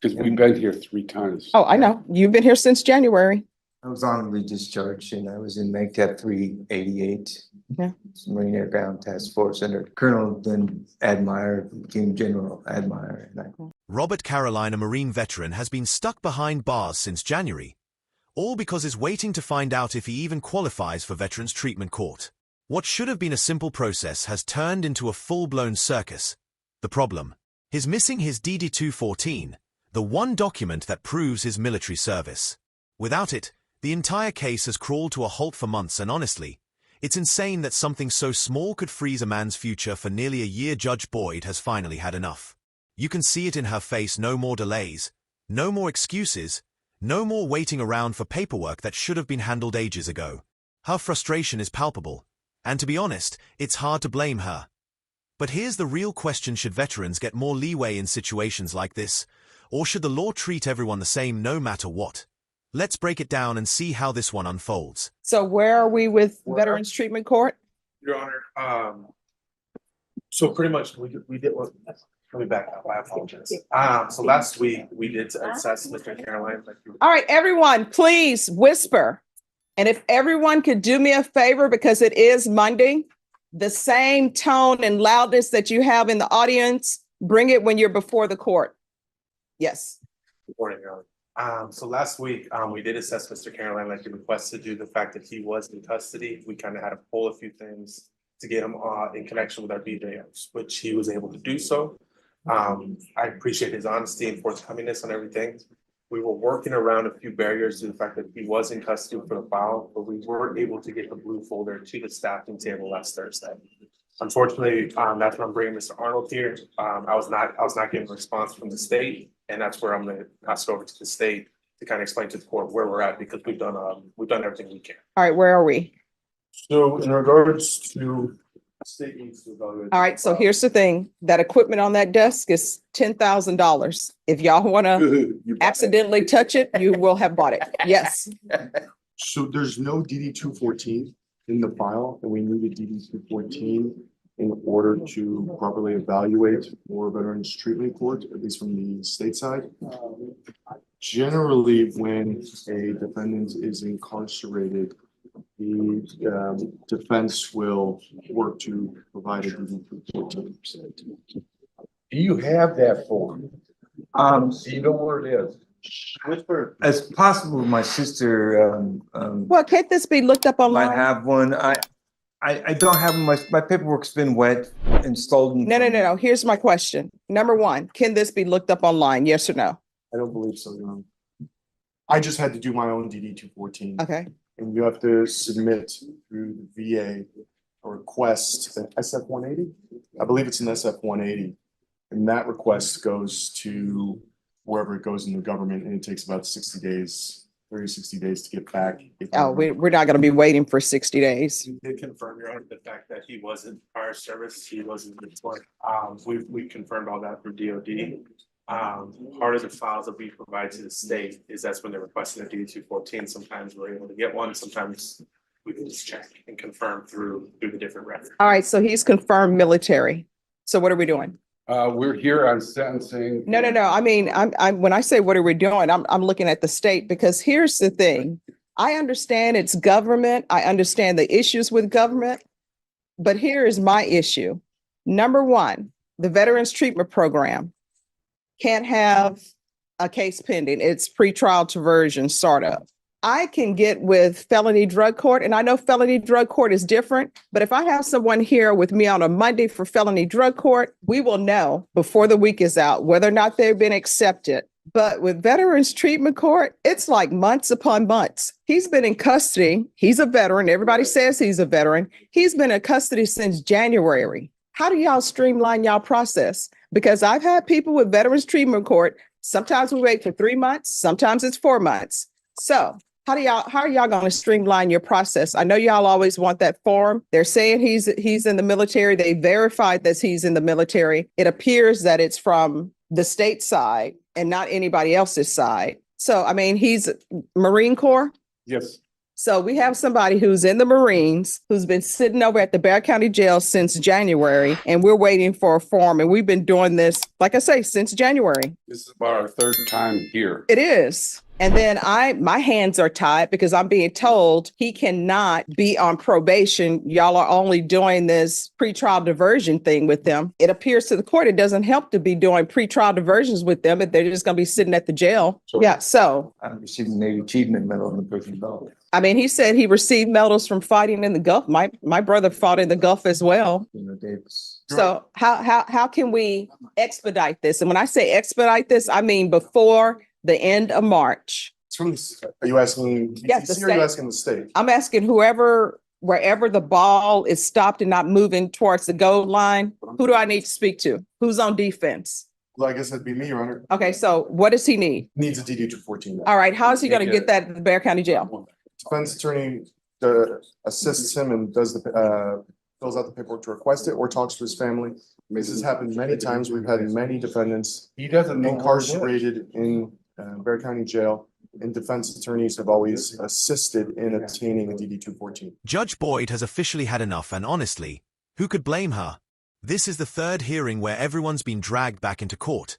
Because we've been here 3 times. Oh, I know. You've been here since January. I was honorably discharged and I was in MAGTF 388. Yeah. Marine Air Ground Task Force under Colonel then Admire, became General Admire. Robert Caroline, a Marine veteran, has been stuck behind bars since January, all because he's waiting to find out if he even qualifies for Veterans Treatment Court. What should have been a simple process has turned into a full-blown circus. The problem? He's missing his DD-214, the one document that proves his military service. Without it, the entire case has crawled to a halt for months, and honestly, it's insane that something so small could freeze a man's future for nearly a year. Judge Boyd has finally had enough. You can see it in her face. No more delays, no more excuses, no more waiting around for paperwork that should have been handled ages ago. Her frustration is palpable, and to be honest, it's hard to blame her. But here's the real question: should veterans get more leeway in situations like this, or should the law treat everyone the same no matter what? Let's break it down and see how this one unfolds. So where are we with Veterans Treatment Court? Your Honor, so pretty much we did what, let me back up, I apologize. So last week we did assess Mr. Caroline. All right, everyone, please whisper. And if everyone could do me a favor, because it is Monday, the same tone and loudness that you have in the audience, bring it when you're before the court. Yes. Good morning, Your Honor. So last week, we did assess Mr. Caroline like you requested, due to the fact that he was in custody. We kind of had to pull a few things to get him in connection with our DJs, which he was able to do so. I appreciate his honesty and forthcomingness on everything. We were working around a few barriers due to the fact that he was in custody for the file, but we weren't able to get the blue folder to the staffing table last Thursday. Unfortunately, that's when I'm bringing Mr. Arnold here. I was not getting a response from the state, and that's where I'm going to pass it over to the state to kind of explain to the court where we're at, because we've done everything we can. All right, where are we? So in regards to state needs to evaluate. All right, so here's the thing. That equipment on that desk is $10,000. If y'all want to accidentally touch it, you will have bought it. Yes. So there's no DD-214 in the file, and we need a DD-214 in order to properly evaluate for Veterans Treatment Court, at least from the state side. Generally, when a defendant is incarcerated, the defense will work to provide a DD-214. Do you have that form? Do you know where it is? Whisper. As possible, my sister Well, can't this be looked up online? might have one. I don't have my paperwork's been wet and stolen. No. Here's my question. Number one, can this be looked up online? Yes or no? I don't believe so, Your Honor. I just had to do my own DD-214. Okay. And you have to submit through the VA a request, SF-180? I believe it's an SF-180. And that request goes to wherever it goes in the government, and it takes about 60 days, 60 days to get back. Oh, we're not going to be waiting for 60 days. We did confirm, Your Honor, the fact that he wasn't prior service, he wasn't deployed. We confirmed all that through DOD. Part of the files that we provide to the state is that's when they're requesting a DD-214. Sometimes we're able to get one, sometimes we can just check and confirm through the different records. All right, so he's confirmed military. So what are we doing? We're here on sentencing. No. I mean, I'm when I say what are we doing, I'm looking at the state, because here's the thing. I understand it's government. I understand the issues with government, but here is my issue. Number one, the Veterans Treatment Program can't have a case pending. It's pretrial diversion startup. I can get with felony drug court, and I know felony drug court is different, but if I have someone here with me on a Monday for felony drug court, we will know before the week is out whether or not they've been accepted. But with Veterans Treatment Court, it's like months upon months. He's been in custody. He's a veteran. Everybody says he's a veteran. He's been in custody since January. How do y'all streamline y'all process? Because I've had people with Veterans Treatment Court. Sometimes we wait for 3 months. Sometimes it's 4 months. So how are y'all going to streamline your process? I know y'all always want that form. They're saying he's in the military. They verified that he's in the military. It appears that it's from the state side and not anybody else's side. So, I mean, he's Marine Corps. Yes. So we have somebody who's in the Marines, who's been sitting over at the Bear County Jail since January, and we're waiting for a form. And we've been doing this, like I say, since January. This is about our third time here. It is. And then my hands are tied because I'm being told he cannot be on probation. Y'all are only doing this pretrial diversion thing with them. It appears to the court it doesn't help to be doing pretrial diversions with them if they're just going to be sitting at the jail. So- Yeah. So, I received an Navy Achievement Medal in the prison belt. I mean, he said he received medals from fighting in the Gulf. My brother fought in the Gulf as well. You know, Davis. So how can we expedite this? And when I say expedite this, I mean before the end of March. It's from, are you asking Yes, the DTC or are you state. asking the state? I'm asking wherever the ball is stopped and not moving towards the goal line, who do I need to speak to? Who's on defense? Well, I guess that'd be me, Your Honor. Okay, so what does he need? Needs a DD 214. All right, how is he going to get that at the Bear County Jail? Defense attorney assists him and does fills out the paperwork to request it or talks to his family. This has happened many times. We've had many defendants He doesn't know. where it is. incarcerated in Bear County Jail, and defense attorneys have always assisted in obtaining a DD 214. Judge Boyd has officially had enough, and honestly, who could blame her? This is the third hearing where everyone's been dragged back into court,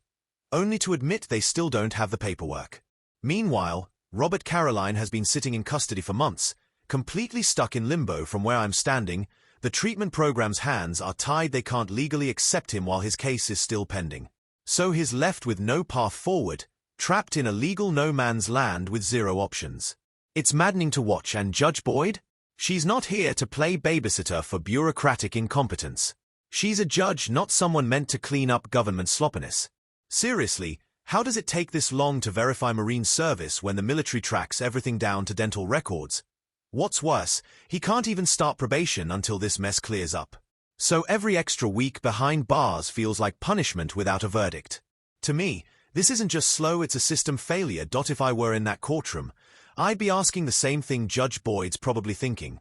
only to admit they still don't have the paperwork. Meanwhile, Robert Caroline has been sitting in custody for months, completely stuck in limbo from where I'm standing. The treatment program's hands are tied. They can't legally accept him while his case is still pending. So he's left with no path forward, trapped in a legal no man's land with zero options. It's maddening to watch, and Judge Boyd? She's not here to play babysitter for bureaucratic incompetence. She's a judge, not someone meant to clean up government sloppiness. Seriously, how does it take this long to verify Marine service when the military tracks everything down to dental records? What's worse, he can't even start probation until this mess clears up. So every extra week behind bars feels like punishment without a verdict. To me, this isn't just slow, it's a system failure. If I were in that courtroom, I'd be asking the same thing Judge Boyd's probably thinking.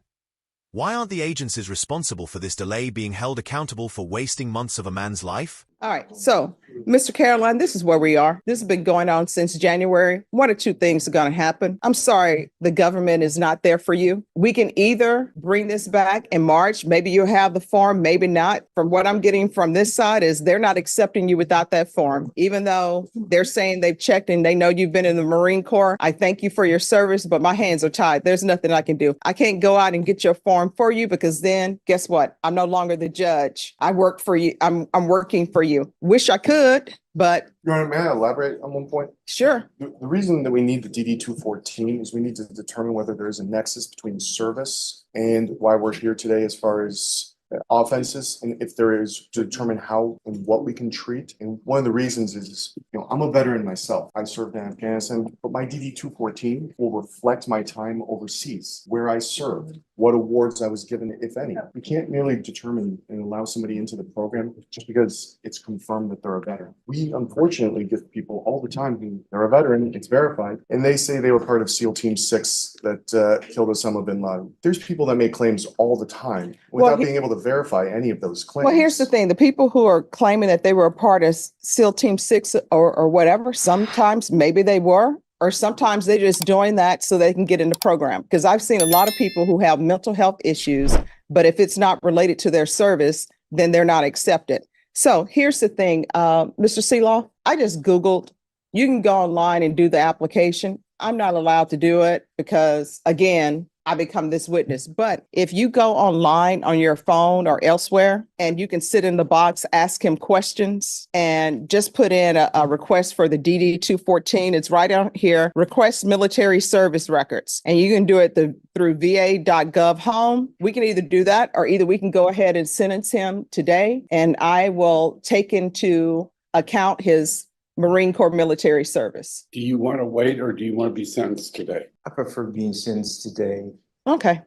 Why aren't the agencies responsible for this delay being held accountable for wasting months of a man's life? All right, so Mr. Caroline, this is where we are. This has been going on since January. One or two things are going to happen. I'm sorry the government is not there for you. We can either bring this back in March. Maybe you'll have the form, maybe not. From what I'm getting from this side is they're not accepting you without that form, even though they're saying they've checked and they know you've been in the Marine Corps. I thank you for your service, but my hands are tied. There's nothing I can do. I can't go out and get your form for you because then guess what? I'm no longer the judge. I work for you. I'm working for you. Wish I could, but Your Honor, may I elaborate on one point? sure. The reason that we need the DD 214 is we need to determine whether there is a nexus between service and why we're here today as far as offenses, and if there is, to determine how and what we can treat. And one of the reasons is, I'm a veteran myself. I served in Afghanistan, but my DD 214 will reflect my time overseas, where I served, what awards I was given, if any. We can't merely determine and allow somebody into the program just because it's confirmed that they're a veteran. We unfortunately get people all the time who they're a veteran, it's verified, and they say they were part of SEAL Team 6 that killed Osama bin Laden. There's people that make claims all the time without being able to verify any of those claims. Well, here's the thing. The people who are claiming that they were a part of SEAL Team 6 or whatever, sometimes maybe they were, or sometimes they're just doing that so they can get in the program. Because I've seen a lot of people who have mental health issues, but if it's not related to their service, then they're not accepted. So here's the thing, Mr. Seeloff, I just Googled, you can go online and do the application. I'm not allowed to do it because, again, I become this witness. But if you go online on your phone or elsewhere and you can sit in the box, ask him questions and just put in a request for the DD 214. It's right out here, request military service records. And you can do it through va.gov home. We can either do that or either we can go ahead and sentence him today. And I will take into account his Marine Corps military service. Do you want to wait or do you want to be sentenced today? I prefer being sentenced today. Okay.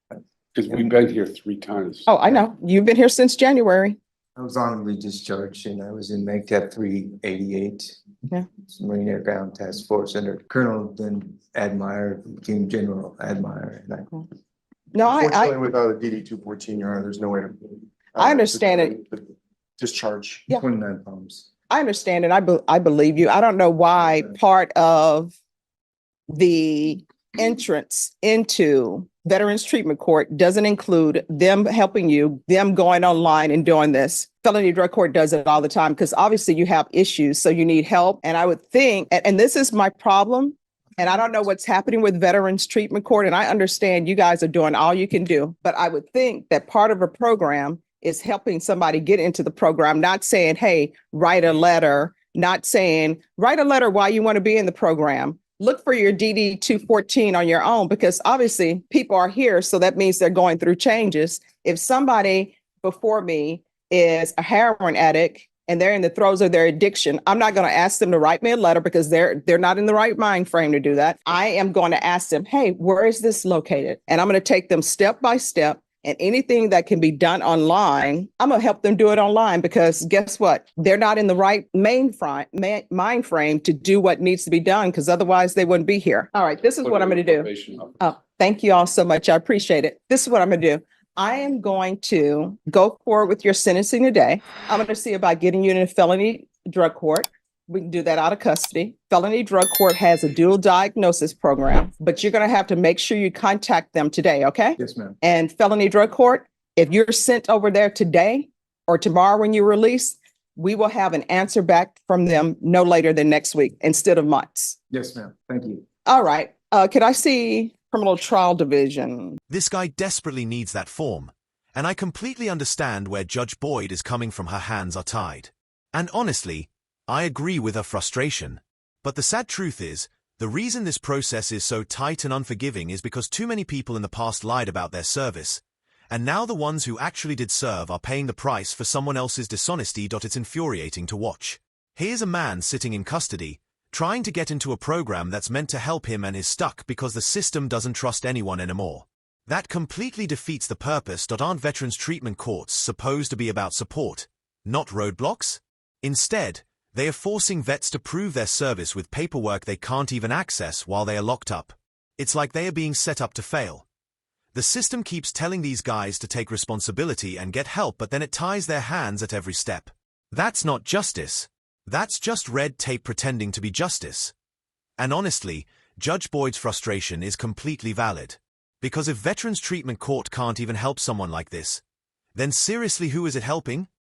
Because we've been here 3 times. Oh, I know. You've been here since January. I was honorably discharged and I was in MAGTAP 388. Yeah. Marine Air Ground Task Force under Colonel, then Admire, became General Admire. And No, Unfortunately, without a DD 214, Your Honor, there's no way to. I understand it. the Discharge. Yeah. 29 pounds. I understand and I believe you. I don't know why part of the entrance into Veterans Treatment Court doesn't include them helping you, them going online and doing this. Felony Drug Court does it all the time because obviously you have issues, so you need help. And I would think, and this is my problem, and I don't know what's happening with Veterans Treatment Court, and I understand you guys are doing all you can do, but I would think that part of a program is helping somebody get into the program, not saying, hey, write a letter, not saying, write a letter why you want to be in the program. Look for your DD 214 on your own, because obviously people are here. So that means they're going through changes. If somebody before me is a heroin addict and they're in the throes of their addiction, I'm not going to ask them to write me a letter because they're not in the right mind frame to do that. I am going to ask them, hey, where is this located? And I'm going to take them step by step. And anything that can be done online, I'm going to help them do it online, because guess what? They're not in the right mind frame to do what needs to be done, because otherwise they wouldn't be here. All right, this is what I'm going to do. Oh, thank you all so much. I appreciate it. This is what I'm going to do. I am going to go forward with your sentencing today. I'm going to see about getting you in a felony drug court. We can do that out of custody. Felony Drug Court has a dual diagnosis program, but you're going to have to make sure you contact them today, okay? Yes, ma'am. And Felony Drug Court, if you're sent over there today or tomorrow when you release, we will have an answer back from them no later than next week instead of months. Yes, ma'am. Thank you. All right. Could I see Criminal Trial Division? This guy desperately needs that form, and I completely understand where Judge Boyd is coming from. Her hands are tied. And honestly, I agree with her frustration. But the sad truth is, the reason this process is so tight and unforgiving is because too many people in the past lied about their service, and now the ones who actually did serve are paying the price for someone else's dishonesty. It's infuriating to watch. Here's a man sitting in custody, trying to get into a program that's meant to help him, and is stuck because the system doesn't trust anyone anymore. That completely defeats the purpose. Aren't veterans treatment courts supposed to be about support, not roadblocks? Instead, they are forcing vets to prove their service with paperwork they can't even access while they are locked up. It's like they are being set up to fail. The system keeps telling these guys to take responsibility and get help, but then it ties their hands at every step. That's not justice. That's just red tape pretending to be justice. And honestly, Judge Boyd's frustration is completely valid. Because if Veterans Treatment Court can't even help someone like this, then seriously, who is it helping?